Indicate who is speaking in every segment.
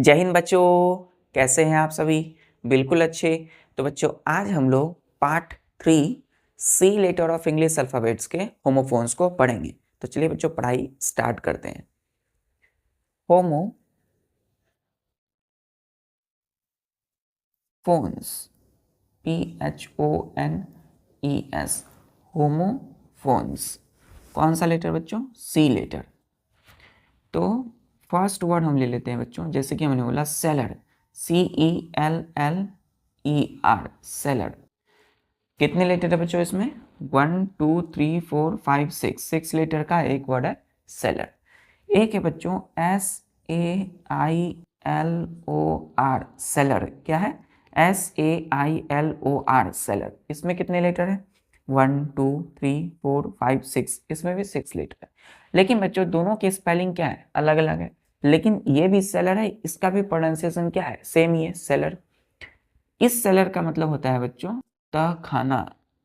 Speaker 1: जय हिंद बच्चों, कैसे हैं आप सभी? बिल्कुल अच्छे। तो बच्चों आज हम लोग part 3 C letter of English alphabets के होमोफोन्स को पढ़ेंगे। तो चलिए बच्चों पढ़ाई स्टार्ट करते हैं। Homophones PHONES homophones. कौन सा लेटर बच्चों? C letter. तो फर्स्ट वर्ड हम ले लेते हैं बच्चों, जैसे कि हमने बोला सेलर, CELLER, सेलर। कितने लेटर है बच्चों इसमें? 1 2 3 4 5 6 लेटर का एक वर्ड है सेलर। एक है बच्चों SAILOR, सेलर। क्या है? SAILOR, seller. इसमें कितने लेटर है? 1 2 3 4 5 6, इसमें भी 6 लेटर है। लेकिन बच्चों दोनों की स्पेलिंग क्या है? अलग अलग है। लेकिन ये भी सेलर है, इसका भी प्रोनाउंसिएशन क्या है? सेम ही है, सेलर। इस सेलर का मतलब होता है बच्चों तहखाना।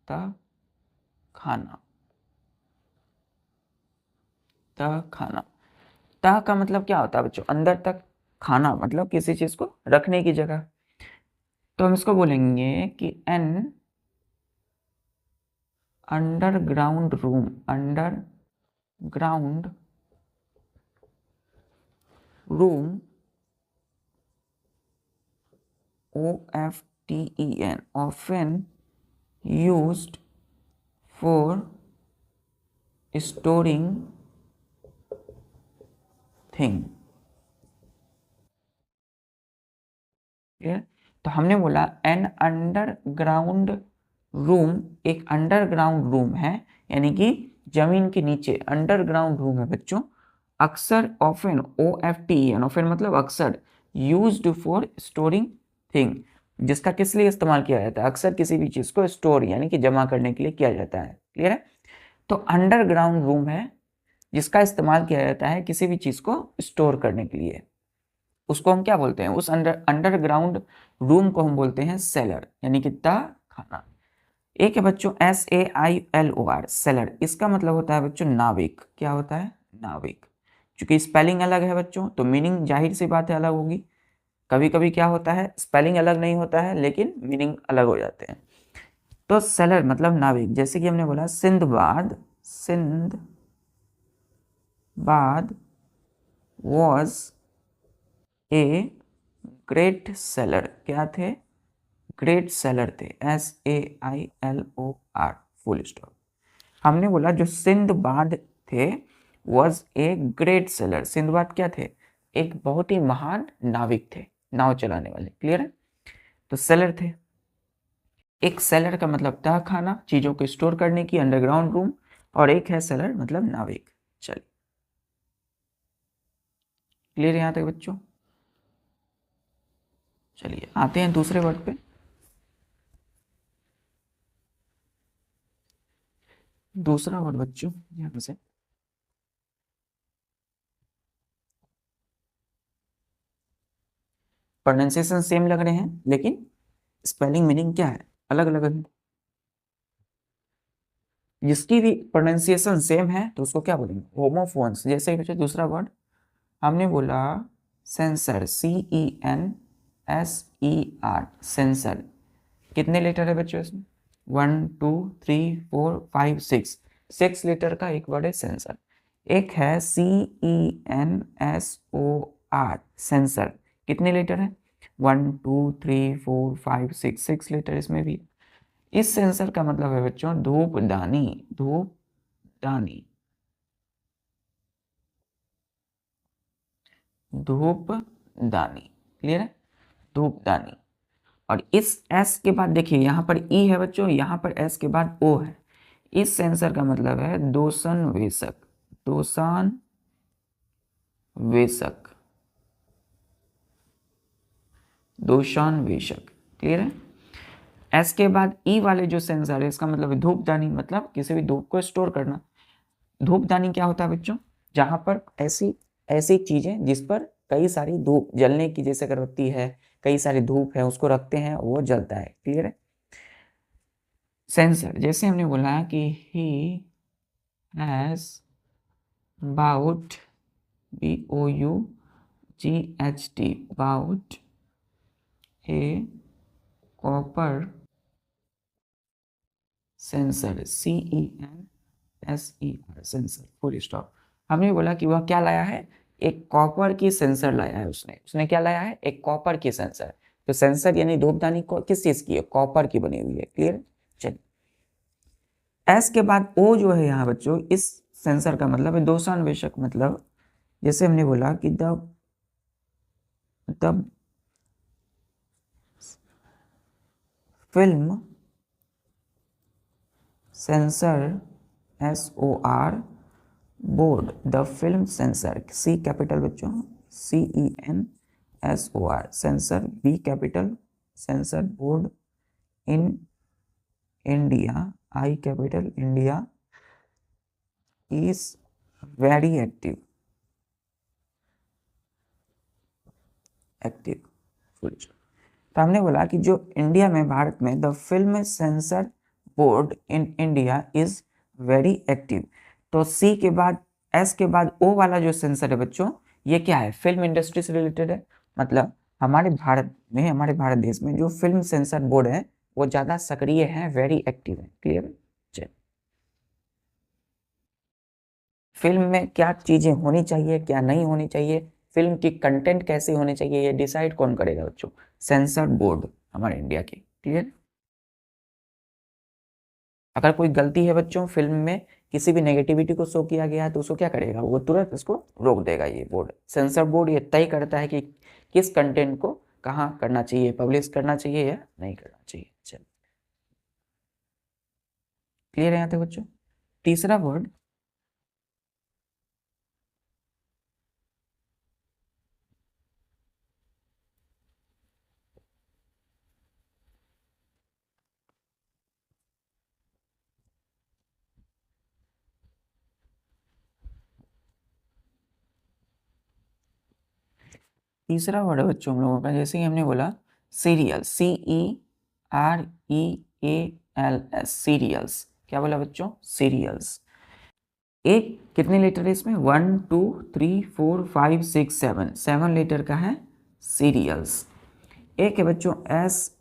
Speaker 1: तहखाना, तहखाना। तह का मतलब क्या होता है बच्चों? अंदर तक। खाना मतलब किसी चीज को रखने की जगह। तो हम इसको बोलेंगे कि an underground room. Underground room, OFTEN, often used for storing thing। तो हमने बोला एन अंडरग्राउंड रूम, एक अंडरग्राउंड रूम है, यानी कि जमीन के नीचे अंडरग्राउंड रूम है बच्चों। अक्सर, ऑफन, OFTEN, ऑफन मतलब अक्सर, यूज्ड फॉर स्टोरिंग थिंग, जिसका किस लिए इस्तेमाल किया जाता है? अक्सर किसी भी चीज को स्टोर यानी कि जमा करने के लिए किया जाता है। क्लियर है? तो अंडरग्राउंड रूम है जिसका इस्तेमाल किया जाता है किसी भी चीज को स्टोर करने के लिए। उसको हम क्या बोलते हैं? उस अंडरग्राउंड रूम को हम बोलते हैं सेलर, यानी कि तहखाना। एक है बच्चों SAILOR, सेलर। इसका मतलब होता है बच्चों नाविक। क्या होता है? नाविक। क्योंकि स्पेलिंग अलग है बच्चों, तो मीनिंग जाहिर सी बात है अलग होगी। कभी कभी क्या होता है, स्पेलिंग अलग नहीं होता है लेकिन मीनिंग अलग हो जाते हैं। तो सेलर मतलब नाविक। जैसे कि हमने बोला Sinbad, Sinbad was a great seller. क्या थे? ग्रेट सेलर थे। SAILOR, full stop. हमने बोला जो सिंदबाद थे was a great seller. Sinbad क्या थे? एक बहुत ही महान नाविक थे, नाव चलाने वाले। क्लियर है? तो सेलर थे। एक सेलर का मतलब तहखाना, चीजों को स्टोर करने की, अंडरग्राउंड रूम, और एक है सेलर मतलब नाविक। चलिए, क्लियर यहां तक बच्चों? चलिए आते हैं दूसरे वर्ड पे। दूसरा वर्ड बच्चों यहां से प्रोनाउंसिएशन सेम लग रहे हैं लेकिन स्पेलिंग मीनिंग क्या है? अलग अलग है। जिसकी भी प्रोनाउंसिएशन सेम है तो उसको क्या बोलेंगे? होमोफोन्स। जैसे ही बच्चों दूसरा वर्ड हमने बोला सेंसर, CENSER, सेंसर। कितने लेटर है बच्चों इसमें? 1 2 3 4 5 6, 6 लेटर का एक वर्ड है सेंसर। एक है CENSOR, सेंसर। कितने लेटर है? 1 2 3 4 5 6, 6 लेटर इसमें भी। इस सेंसर का मतलब है बच्चों धूपदानी। धूपदानी, धूपदानी। क्लियर है? धूपदानी। और इस एस के बाद देखिए यहां पर ई है बच्चों, यहां पर एस के बाद ओ है। इस सेंसर का मतलब है दोषण वेशक। दोषण वेशक, दोषण वेशक। क्लियर है? एस के बाद ई वाले जो सेंसर है इसका मतलब है धूपदानी, मतलब किसी भी धूप को स्टोर करना। धूपदानी क्या होता है बच्चों? जहां पर ऐसी ऐसी चीजें जिस पर कई सारी धूप जलने की, जैसे अगरबत्ती है, कई सारी धूप है, उसको रखते हैं वो जलता है। क्लियर है? सेंसर, जैसे हमने बोला कि he has bought, BOU, GHT about a copper sensor, CENSER censer, full stop. हमने बोला कि वह क्या लाया है, एक कॉपर की सेंसर लाया है। उसने क्या लाया है, एक कॉपर की सेंसर। तो सेंसर यानी धूपदानी किस चीज की है, कॉपर की बनी हुई है। क्लियर। चलिए, एस के बाद ओ जो है यहाँ बच्चों, इस सेंसर का मतलब है दोषान्वेषक। मतलब जैसे हमने बोला कि the film sensor, SOR board, the film sensor, C capital बच्चों, CENSOR sensor, B capital sensor board, in India, I capital India, is very active full. तो हमने बोला कि जो इंडिया में, भारत में, the film sensor board in India is very active. तो सी के बाद, एस के बाद ओ वाला जो सेंसर है बच्चों, ये क्या है, फिल्म इंडस्ट्री से रिलेटेड है। मतलब हमारे भारत में, हमारे भारत देश में जो फिल्म सेंसर बोर्ड है वो ज्यादा सक्रिय है, वेरी एक्टिव है। क्लियर। चलिए, फिल्म में क्या चीजें होनी चाहिए, क्या नहीं होनी चाहिए, फिल्म की कंटेंट कैसी होनी चाहिए, ये डिसाइड कौन करेगा बच्चों, सेंसर बोर्ड हमारे इंडिया की। क्लियर। अगर कोई गलती है बच्चों फिल्म में, किसी भी नेगेटिविटी को शो किया गया है, तो उसको क्या करेगा, वो तुरंत इसको रोक देगा। ये बोर्ड, सेंसर बोर्ड, ये तय करता है कि किस कंटेंट को कहाँ करना चाहिए, पब्लिश करना चाहिए या नहीं करना चाहिए। चलिए, क्लियर है यहाँ तक बच्चों। तीसरा वर्ड, तीसरा वर्ड है बच्चों हम लोगों का, जैसे कि हमने बोला सीरियल, CEREALS, सीरियल्स। क्या बोला बच्चों, सीरियल्स। एक कितने लेटर है इसमें, 1 2 3 4 5 6 7, 7 लेटर का है सीरियल्स। एक है बच्चों SERIALS,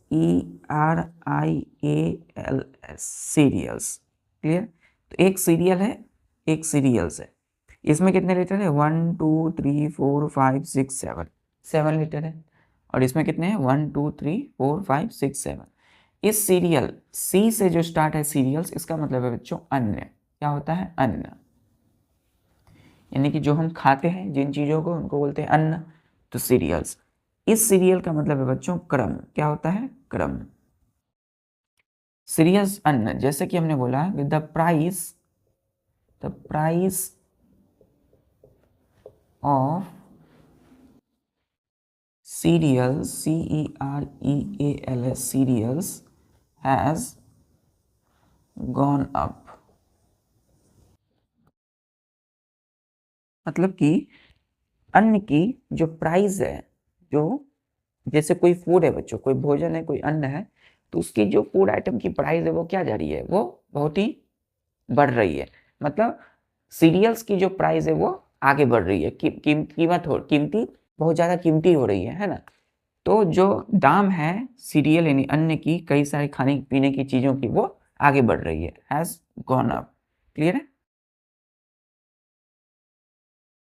Speaker 1: सीरियल्स। क्लियर। तो एक सीरियल है, एक सीरियल्स है। इसमें कितने लेटर है, 1 2 3 4 5 6 7, 7 लेटर है। और इसमें कितने हैं, 1 2 3 4 5 6 7। इस सीरियल, सी से जो स्टार्ट है सीरियल्स, इसका मतलब है बच्चों अन्य। क्या होता है, अन्न। यानी कि जो हम खाते हैं जिन चीजों को, उनको बोलते हैं अन्न। तो सीरियल्स। इस सीरियल का मतलब है बच्चों क्रम। क्या होता है, क्रम। सीरियल्स अन्न, जैसे कि हमने बोला the price of cereals, CEREALS, cereals has gone up। मतलब कि अन्न की जो प्राइस है, जो जैसे कोई फूड है बच्चों, कोई भोजन है, कोई अन्न है, तो उसकी जो फूड आइटम की प्राइस है वो क्या जा रही है, वो बहुत ही बढ़ रही है। मतलब सीरियल्स की जो प्राइस है वो आगे बढ़ रही है, कीमती बहुत ज्यादा कीमती हो रही है ना। तो जो दाम है सीरियल यानी अन्न की, कई सारे खाने पीने की चीजों की, वो आगे बढ़ रही है, हैज गॉन अप। क्लियर है।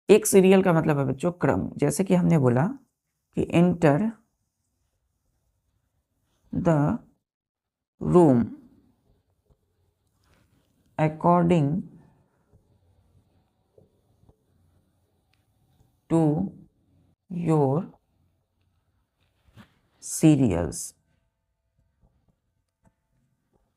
Speaker 1: एक सीरियल का मतलब है बच्चों क्रम। जैसे कि हमने बोला कि enter the room according to your serials,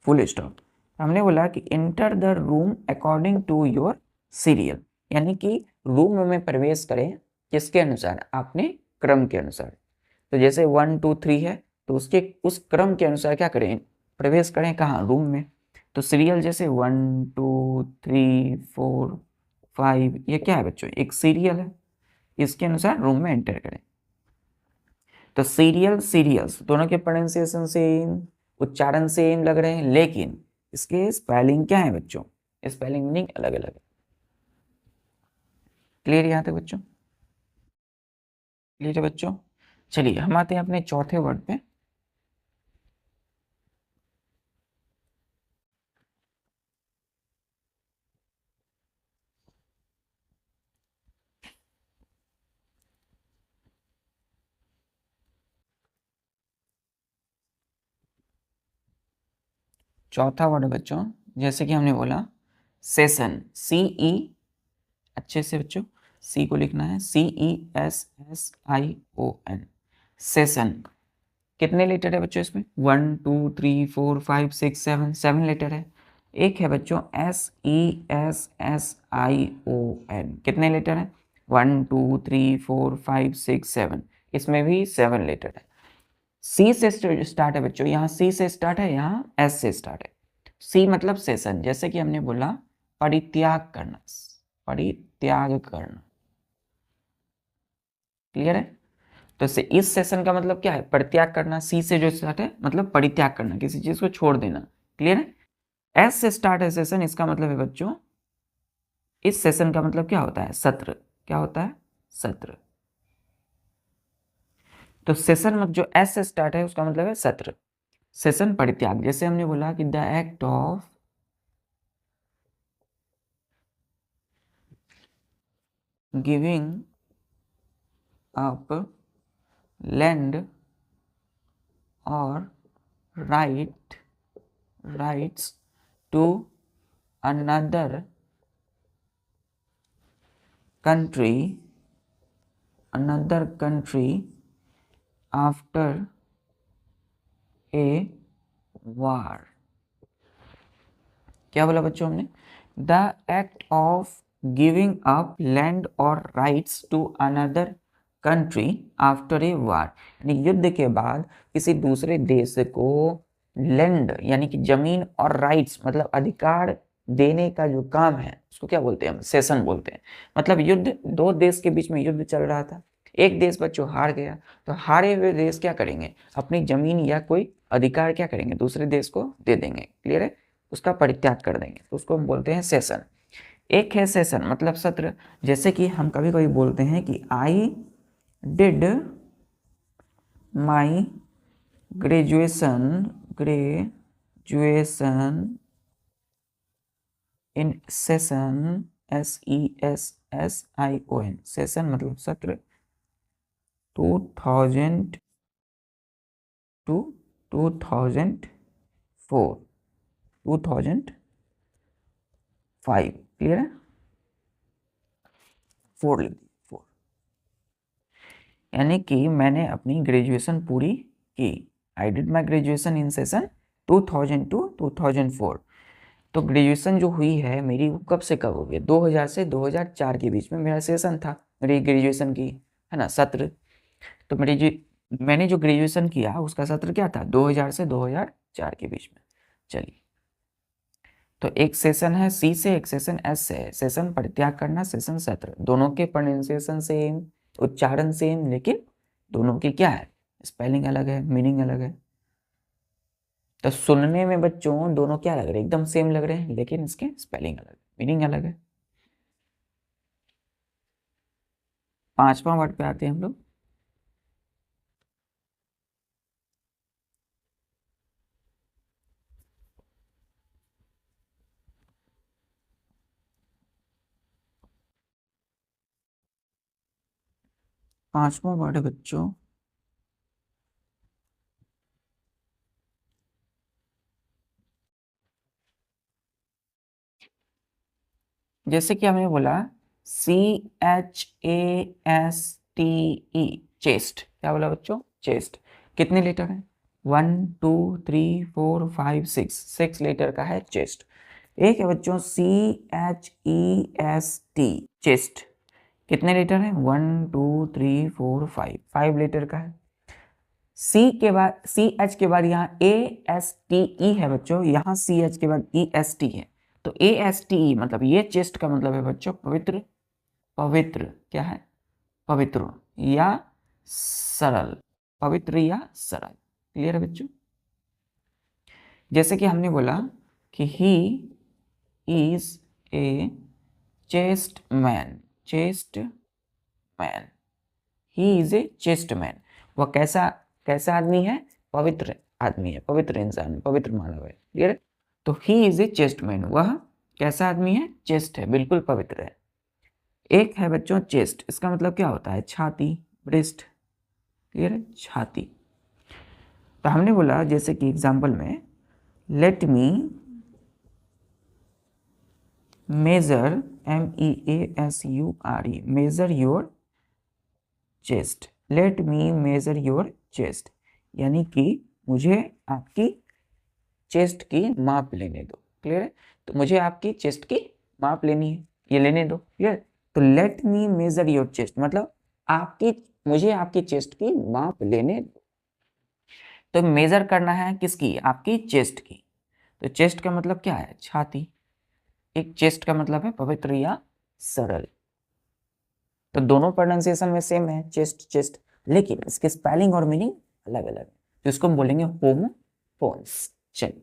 Speaker 1: full stop. हमने बोला कि enter the room according to your serial, यानी कि रूम में प्रवेश करें किसके अनुसार, आपने क्रम के अनुसार। तो जैसे 1 2 3 है, तो उसके उस क्रम के अनुसार क्या करें, प्रवेश करें कहाँ, रूम में। तो सीरियल जैसे 1 2 3 4 5, ये क्या है बच्चों, एक सीरियल है, इसके अनुसार रूम में एंटर करें। तो सीरियल सीरियल्स दोनों के प्रोनाउंसिएशन सेम, उच्चारण सेम लग रहे हैं, लेकिन इसके स्पेलिंग क्या है बच्चों, स्पेलिंग मीनिंग अलग अलग है। क्लियर यहाँ तक बच्चों। क्लियर है बच्चों? चलिए हम आते हैं अपने चौथे वर्ड पे। चौथा वर्ड बच्चों, जैसे कि हमने बोला सेशन, CE, अच्छे से बच्चों सी को लिखना है, CESSION, सेशन। कितने लेटर है बच्चों इसमें? 1 2 3 4 5 6 7, 7 लेटर है। एक है बच्चों SESSION, कितने लेटर है? 1 2 3 4 5 6 7, इसमें भी 7 लेटर है। सी से स्टार्ट है बच्चों, यहाँ सी से स्टार्ट है, यहाँ एस से स्टार्ट है। सी मतलब सेशन, जैसे कि हमने बोला परित्याग करना, परित्याग करना। क्लियर है? तो इस सेशन का मतलब क्या है? परित्याग करना। सी से जो स्टार्ट है मतलब परित्याग करना, किसी चीज को छोड़ देना। क्लियर है? एस से स्टार्ट है सेशन, इसका मतलब है बच्चों, इस सेशन का मतलब क्या होता है? सत्र। क्या होता है? सत्र। तो सेशन मतलब जो एस से स्टार्ट है उसका मतलब है सत्र, सेशन, परित्याग। जैसे हमने बोला कि the act of giving up land और rights to another country after a war। क्या बोला बच्चों हमने? The act of giving up land और rights to another country after a war, यानी युद्ध के बाद किसी दूसरे देश को लैंड यानी कि जमीन और राइट्स मतलब अधिकार देने का जो काम है उसको क्या बोलते हैं? हम सेशन बोलते हैं। मतलब युद्ध, दो देश के बीच में युद्ध चल रहा था, एक देश बच्चों हार गया, तो हारे हुए देश क्या करेंगे? अपनी जमीन या कोई अधिकार क्या करेंगे? दूसरे देश को दे देंगे। क्लियर है? उसका परित्याग कर देंगे, तो उसको हम बोलते हैं सेशन। एक है सेशन मतलब सत्र, जैसे कि हम कभी कभी बोलते हैं कि I did my graduation in session, SESSION, session मतलब सत्र 2000 to 2004, 2005। क्लियर है? 4 लिख दी, 4। यानी कि मैंने अपनी ग्रेजुएशन पूरी की। I did my graduation in session 2000 to 2004। तो ग्रेजुएशन जो हुई है मेरी वो कब से कब हो गई? 2000 से 2004 के बीच में मेरा सेशन था, मेरी ग्रेजुएशन की, है ना, सत्र। तो मैंने जो ग्रेजुएशन किया उसका सत्र क्या था? 2000 से 2004 के बीच में। चलिए, तो एक सेशन है सी से, एक सेशन एस से है। सेशन परित्याग करना, सेशन सत्र, दोनों के प्रोनाउंसिएशन सेम, उच्चारण सेम, लेकिन दोनों की क्या है? स्पेलिंग अलग है, मीनिंग अलग है। तो सुनने में बच्चों दोनों क्या लग रहे हैं? एकदम सेम लग रहे हैं, लेकिन इसके स्पेलिंग अलग, मीनिंग अलग है। 5वां वर्ड पे आते हैं हम लोग। पांचवा वर्ड है बच्चों जैसे कि हमने बोला CHASTE, चेस्ट। क्या बोला बच्चों? चेस्ट। कितने लेटर है? 1 2 3 4 5 6, 6 लेटर का है चेस्ट। एक है बच्चों CHEST, चेस्ट। कितने लेटर है? 1 2 3 4 5, 5 लेटर का है। सी के बाद, CH के बाद यहाँ ASTE है बच्चों, यहाँ CH के बाद EST है। तो ASTE मतलब ये चेस्ट का मतलब है बच्चों पवित्र। पवित्र क्या है? पवित्र या सरल, पवित्र या सरल। क्लियर है बच्चों? जैसे कि हमने बोला कि he is a chest man, chest man, he is a chest man, वह कैसा कैसा आदमी है, पवित्र आदमी है, पवित्र इंसान, पवित्र मानव है, क्लियर है। तो he is a chest man, वह कैसा आदमी है, चेस्ट है, बिल्कुल पवित्र है। एक है बच्चों चेस्ट, इसका मतलब क्या होता है, छाती, ब्रेस्ट, क्लियर है, छाती। तो हमने बोला जैसे कि एग्जाम्पल में, let me measure, MEASURE, measure your chest, let me measure your chest, यानी कि मुझे आपकी चेस्ट की माप लेने दो, क्लियर है। तो मुझे आपकी चेस्ट की माप लेनी है, ये लेने दो, क्लियर। तो late me measure your chest मतलब मुझे आपकी चेस्ट की माप लेने दो। तो मेजर करना है किसकी, आपकी चेस्ट की। तो चेस्ट का मतलब क्या है, छाती। एक चेस्ट का मतलब है पवित्र या सरल। तो दोनों प्रोनाउंसिएशन में सेम है, चेस्ट चेस्ट, लेकिन इसके स्पेलिंग और मीनिंग अलग अलग है, तो इसको हम बोलेंगे होमोफोन्स। चलिए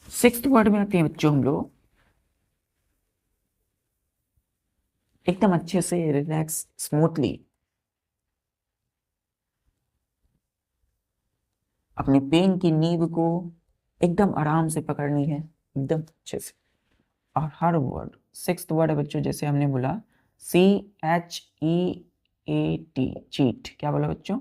Speaker 1: सिक्स्थ वर्ड में आते हैं बच्चों हम लोग, एकदम अच्छे से रिलैक्स स्मूथली अपने पेन की नींव को एकदम आराम से पकड़नी है, एकदम अच्छे से। और हर वर्ड, सिक्स्थ वर्ड है बच्चों, जैसे हमने बोला CHEAT, चीट, क्या बोला बच्चों,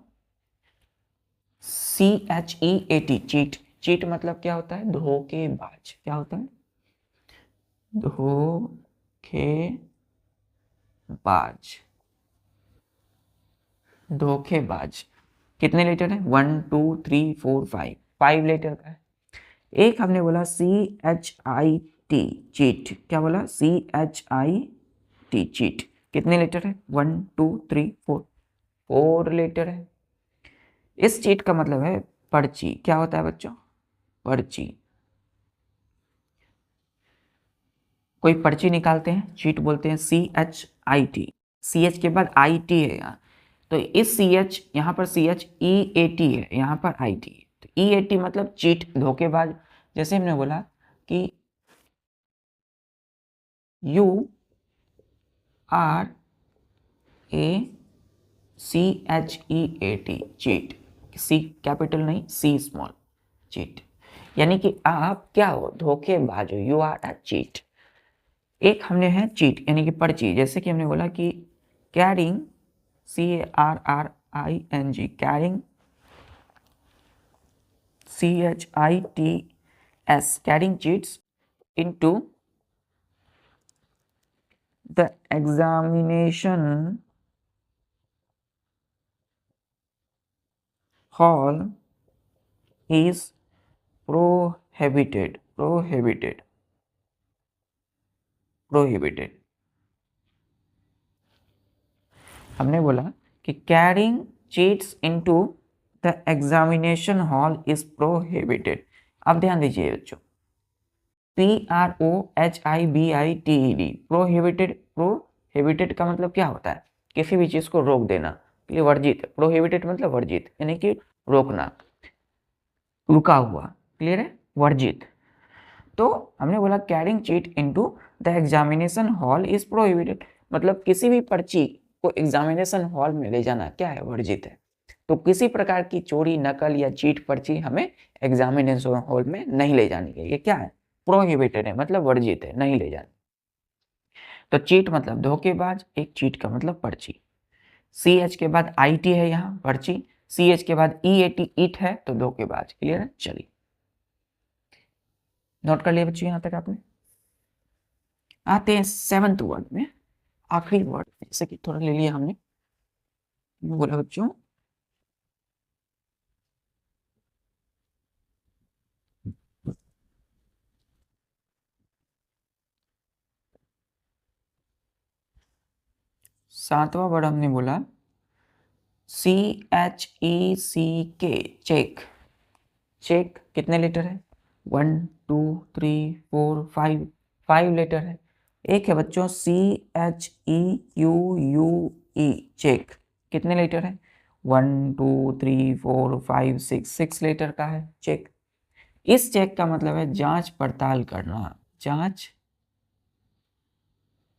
Speaker 1: CHEAT, चीट। चीट मतलब क्या होता है, धोखेबाज, क्या होता है, धोखेबाज, धोखेबाज। कितने लेटर है, 1 2 3 4 5, 5 लेटर का है। एक हमने बोला CHIT, चीट, क्या बोला, CHIT, चीट। कितने लेटर है, 1 2 3 4, 4 लेटर है। इस चीट का मतलब है पर्ची, क्या होता है बच्चों, पर्ची। कोई पर्ची निकालते हैं, चीट बोलते हैं, CHIT, CH के बाद IT है यहाँ, तो इस CH यहाँ पर CHEAT है, यहाँ पर IT है, तो EAT मतलब चीट, धोखेबाज। जैसे हमने बोला कि you are a CHEAT, cheat, C capital नहीं, C स्मॉल, चीट, यानी कि आप क्या हो, धोखेबाज हो, यू आर अ चीट। एक हमने है चीट यानी कि पर्ची, जैसे कि हमने बोला कि carrying, CARRING, carrying, CHITS, carrying cheats into the examination hall is prohibited, prohibited। हमने बोला कि carrying cheats into the examination hall is prohibited. अब ध्यान दीजिए बच्चों, PROHIBITED, प्रोहिबिटेड। प्रोहिबिटेड का मतलब क्या होता है, किसी भी चीज को रोक देना के लिए, वर्जित। प्रोहिबिटेड मतलब वर्जित, यानी कि रोकना, रुका हुआ, क्लियर है, वर्जित। तो हमने बोला carrying cheat into the examination hall is prohibited, मतलब किसी भी पर्ची को एग्जामिनेशन हॉल में ले जाना क्या है, वर्जित है। तो किसी प्रकार की चोरी, नकल या चीट पर्ची हमें एग्जामिनेशन हॉल में नहीं ले जानी है, ये क्या है, प्रोहिबिटेड है, मतलब वर्जित है, नहीं ले जानी। तो चीट मतलब धोखेबाज, एक चीट का मतलब पर्ची। CH के बाद IT है यहाँ, पर्ची। CH के बाद EAT, ईट है, तो धोखेबाज, क्लियर है। चलिए नोट कर लिया बच्चों यहाँ तक आपने। आते हैं सेवंथ वर्ड में, आखिरी वर्ड, जैसे कि थोड़ा ले लिया हमने, बोला बच्चों सातवां वर्ड हमने बोला CHECK, चेक। चेक कितने लेटर है, 1 2 3 4 5, 5 लेटर है। एक है बच्चों CHEQUE, चेक, कितने लेटर है, 1 2 3 4 5 6, 6 लेटर का है चेक। इस चेक का मतलब है जांच पड़ताल करना, जांच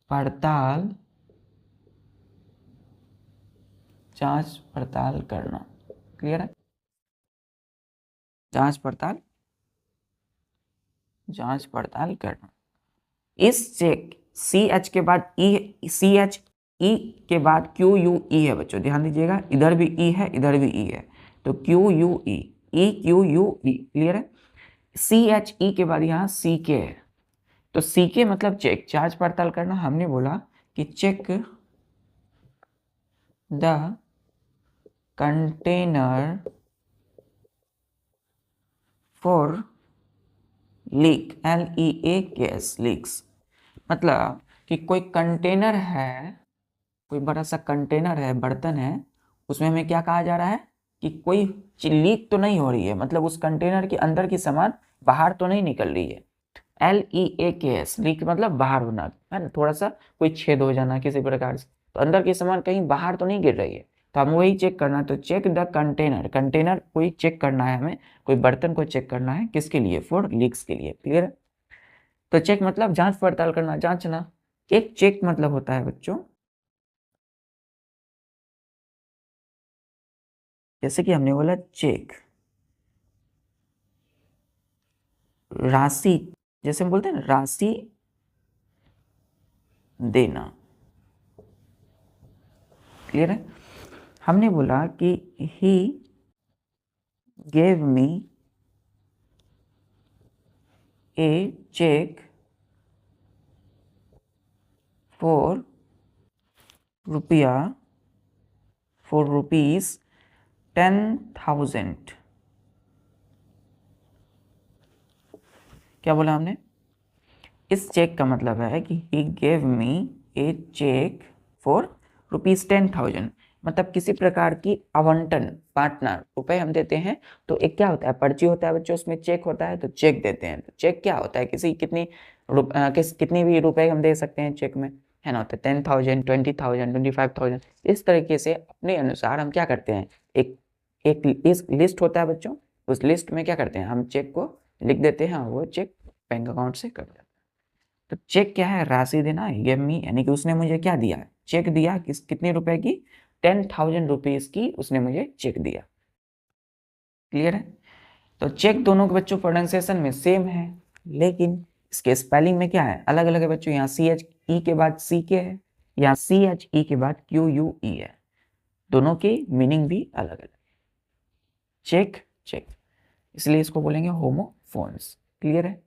Speaker 1: पड़ताल, जांच पड़ताल करना। क्लियर है? जांच पड़ताल करना। इस चेक CH के बाद CHE के बाद QUE है बच्चों, ध्यान दीजिएगा, इधर भी E है, इधर भी E है, तो QUE, EQUE। क्लियर है? CHE के बाद यहाँ CK है, तो CK मतलब चेक, जांच पड़ताल करना। हमने बोला कि check the container for leak, LEAKS, leaks. मतलब कि कोई कंटेनर है, कोई बड़ा सा कंटेनर है, बर्तन है, उसमें हमें क्या कहा जा रहा है कि कोई लीक तो नहीं हो रही है, मतलब उस कंटेनर के अंदर की सामान बाहर तो नहीं निकल रही है। LEAKS, लीक मतलब बाहर होना है ना, थोड़ा सा कोई छेद हो जाना किसी प्रकार से, तो अंदर की सामान कहीं बाहर तो नहीं गिर रही है, तो हम वही चेक करना। तो चेक द कंटेनर, कंटेनर कोई चेक करना है हमें, कोई बर्तन को चेक करना है, किसके लिए? फॉर लीक्स के लिए। क्लियर है? तो चेक मतलब जांच पड़ताल करना, जांचना। एक चेक मतलब होता है बच्चों, जैसे कि हमने बोला चेक, राशि, जैसे हम बोलते हैं ना, राशि देना। क्लियर है? हमने बोला कि he gave me a cheque for रुपया, फॉर रुपीज 10,000। क्या बोला हमने? इस चेक का मतलब है कि he gave me a cheque for rupees 10,000, मतलब किसी प्रकार की आवंटन, बांटना, रुपए हम देते हैं, तो एक क्या होता है, पर्ची होता है बच्चों, उसमें चेक होता है, तो चेक देते हैं। तो चेक क्या होता है? कितनी भी रुपए हम दे सकते हैं चेक में, है ना, होता है 10,000, 20,000, 25,000। इस तरीके से अपने अनुसार हम क्या करते हैं, एक एक लिस्ट होता है बच्चों, उस लिस्ट में क्या करते हैं, हम चेक को लिख देते हैं, वो चेक बैंक अकाउंट से कट जाता है। तो चेक क्या है? राशि देना, गिव मी, यानी कि उसने मुझे क्या दिया? चेक दिया, कितने रुपए की? 10,000 रुपीज की उसने मुझे चेक दिया। क्लियर है? तो चेक दोनों के बच्चों प्रोनाउंसिएशन में सेम है, लेकिन इसके स्पेलिंग में क्या है, अलग अलग है बच्चों। यहाँ CHE के बाद CK है, यहाँ CHE के बाद QUE है, दोनों की मीनिंग भी अलग अलग। चेक, चेक, इसलिए इसको बोलेंगे होमोफोन्स। क्लियर है?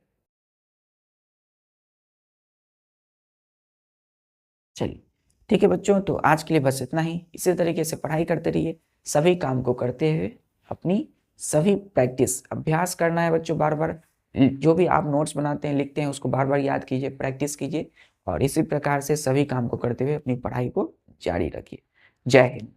Speaker 1: चलिए ठीक है बच्चों, तो आज के लिए बस इतना ही। इसी तरीके से पढ़ाई करते रहिए, सभी काम को करते हुए अपनी सभी प्रैक्टिस, अभ्यास करना है बच्चों, बार बार जो भी आप नोट्स बनाते हैं, लिखते हैं, उसको बार बार याद कीजिए, प्रैक्टिस कीजिए, और इसी प्रकार से सभी काम को करते हुए अपनी पढ़ाई को जारी रखिए। जय हिंद।